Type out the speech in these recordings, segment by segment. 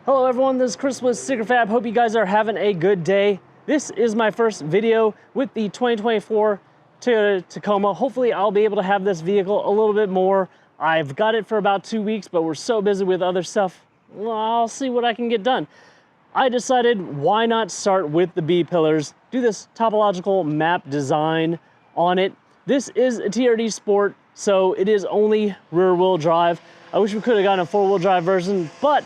Hello everyone, this is Chris with Topographic. Hope you guys are having a good day. This is my first video with the 2024 Toyota Tacoma. Hopefully I'll be able to have this vehicle a little bit more. I've got it for about 2 weeks, but we're so busy with other stuff. Well, I'll see what I can get done. I decided why not start with the B pillars, do this topological map design on it. This is a TRD Sport, so it is only rear wheel drive. I wish we could have gotten a 4-wheel drive version, but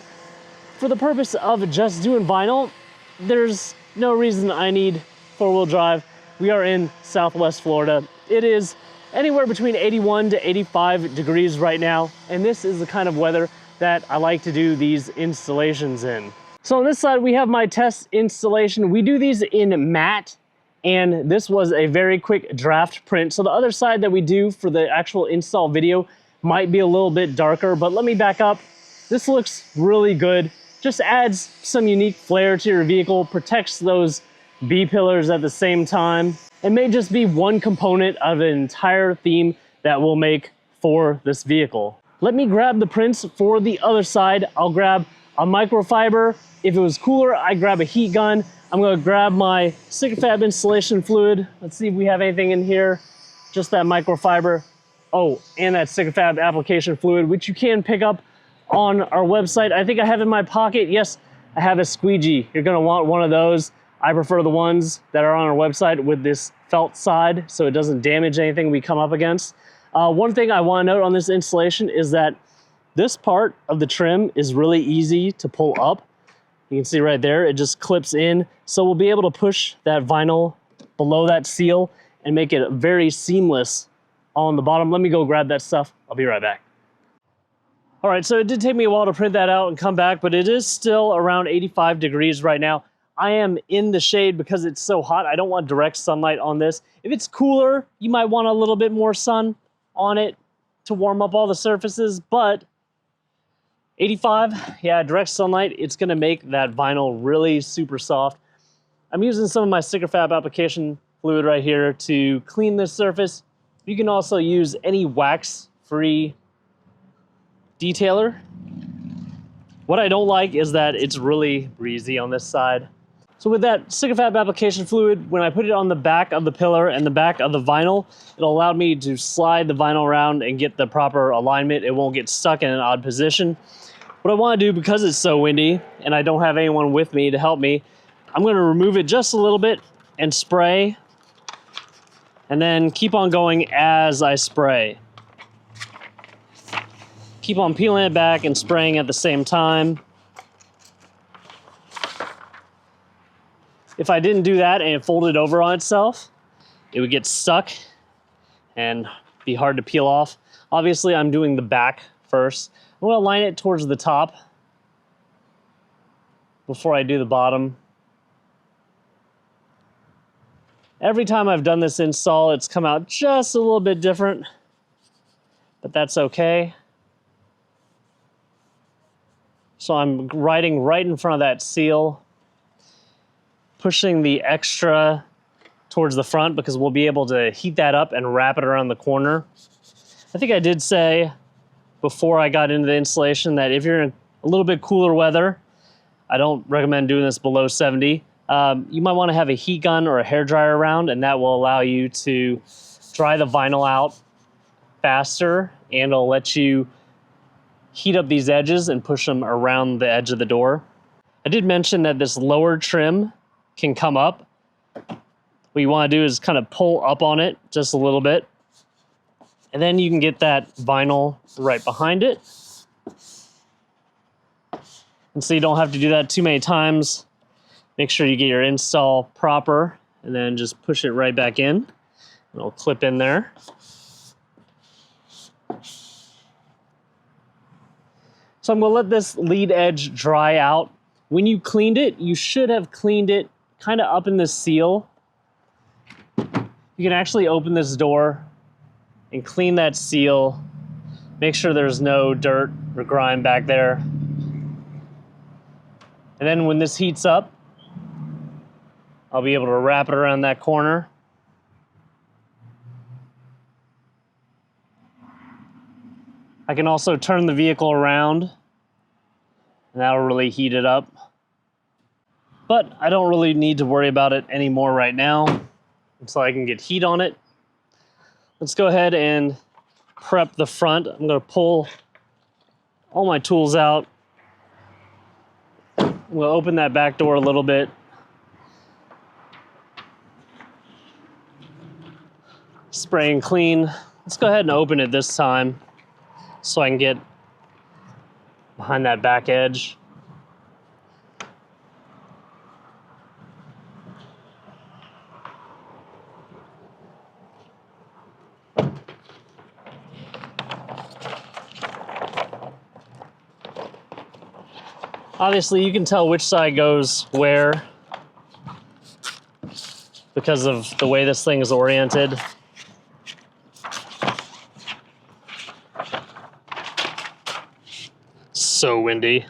for the purpose of just doing vinyl, there's no reason I need 4-wheel drive. We are in Southwest Florida. It is anywhere between 81 to 85 degrees right now, and this is the kind of weather that I like to do these installations in. So on this side, we have my test installation. We do these in matte, and this was a very quick draft print. So the other side that we do for the actual install video might be a little bit darker, but let me back up. This looks really good. Just adds some unique flair to your vehicle, protects those B pillars at the same time. It may just be one component of an entire theme that we'll make for this vehicle. Let me grab the prints for the other side. I'll grab a microfiber. If it was cooler, I'd grab a heat gun. I'm gonna grab my Tacoma installation fluid. Let's see if we have anything in here. Just that microfiber. Oh, and that Tacoma application fluid, which you can pick up on our website. I think I have in my pocket. Yes, I have a squeegee. You're gonna want one of those. I prefer the ones that are on our website with this felt side so it doesn't damage anything we come up against. One thing I wanna note on this installation is that this part of the trim is really easy to pull up. You can see right there, it just clips in. So we'll be able to push that vinyl below that seal and make it very seamless on the bottom. Let me go grab that stuff. I'll be right back. All right, so it did take me a while to print that out and come back, but it is still around 85 degrees right now. I am in the shade because it's so hot. I don't want direct sunlight on this. If it's cooler, you might want a little bit more sun on it to warm up all the surfaces, but 85, yeah, direct sunlight, it's gonna make that vinyl really super soft. I'm using some of my sticker fab application fluid right here to clean this surface. You can also use any wax-free detailer. What I don't like is that it's really breezy on this side. So with that sticker fab application fluid, when I put it on the back of the pillar and the back of the vinyl, it'll allow me to slide the vinyl around and get the proper alignment. It won't get stuck in an odd position. What I want to do, because it's so windy and I don't have anyone with me to help me, I'm going to remove it just a little bit and spray, and then keep on going as I spray. Keep on peeling it back and spraying at the same time. If I didn't do that and it folded over on itself, it would get stuck and be hard to peel off. Obviously, I'm doing the back first. I'm gonna line it towards the top before I do the bottom. Every time I've done this install, it's come out just a little bit different, but that's okay. So I'm riding right in front of that seal, pushing the extra towards the front because we'll be able to heat that up and wrap it around the corner. I think I did say before I got into the installation that if you're in a little bit cooler weather, I don't recommend doing this below 70. You might want to have a heat gun or a hair dryer around, and that will allow you to dry the vinyl out faster, and it'll let you heat up these edges and push them around the edge of the door. I did mention that this lower trim can come up. What you want to do is kind of pull up on it just a little bit, and then you can get that vinyl right behind it. And so you don't have to do that too many times. Make sure you get your install proper, and then just push it right back in. It'll clip in there. So I'm gonna let this lead edge dry out. When you cleaned it, you should have cleaned it kind of up in the seal. You can actually open this door and clean that seal. Make sure there's no dirt or grime back there. And then when this heats up, I'll be able to wrap it around that corner. I can also turn the vehicle around and that'll really heat it up. But I don't really need to worry about it anymore right now until I can get heat on it. Let's go ahead and prep the front. I'm gonna pull all my tools out. I'm gonna open that back door a little bit. Spray and clean. Let's go ahead and open it this time so I can get behind that back edge. Obviously, you can tell which side goes where because of the way this thing is oriented. So windy.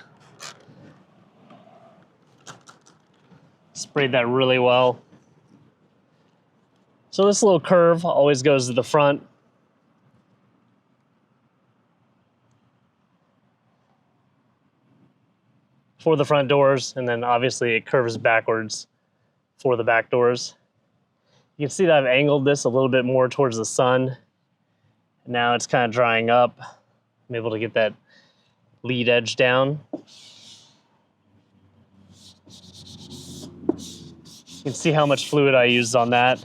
Sprayed that really well. So this little curve always goes to the front. For the front doors, and then obviously it curves backwards for the back doors. You can see that I've angled this a little bit more towards the sun. Now it's kind of drying up. I'm able to get that lead edge down. You can see how much fluid I used on that.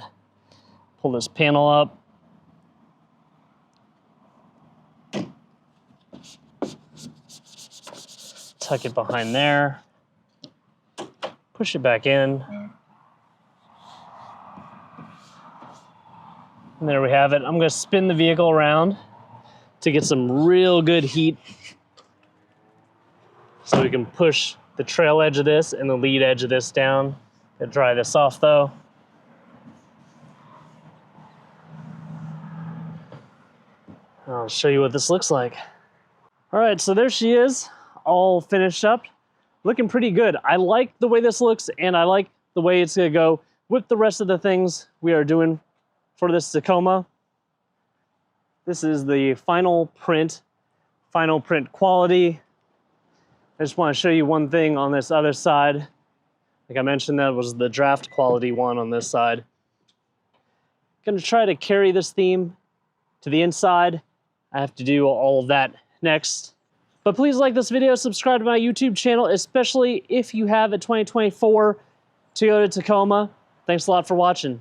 Pull this panel up. Tuck it behind there. Push it back in. And there we have it. I'm going to spin the vehicle around to get some real good heat so we can push the trail edge of this and the lead edge of this down. Gotta dry this off though. I'll show you what this looks like. All right, so there she is, all finished up. Looking pretty good. I like the way this looks, and I like the way it's gonna go with the rest of the things we are doing for this Tacoma. This is the final print quality. I just want to show you one thing on this other side. Like I mentioned, that was the draft quality one on this side. Gonna try to carry this theme to the inside. I have to do all of that next. But please like this video, subscribe to my YouTube channel, especially if you have a 2024 Toyota Tacoma. Thanks a lot for watching.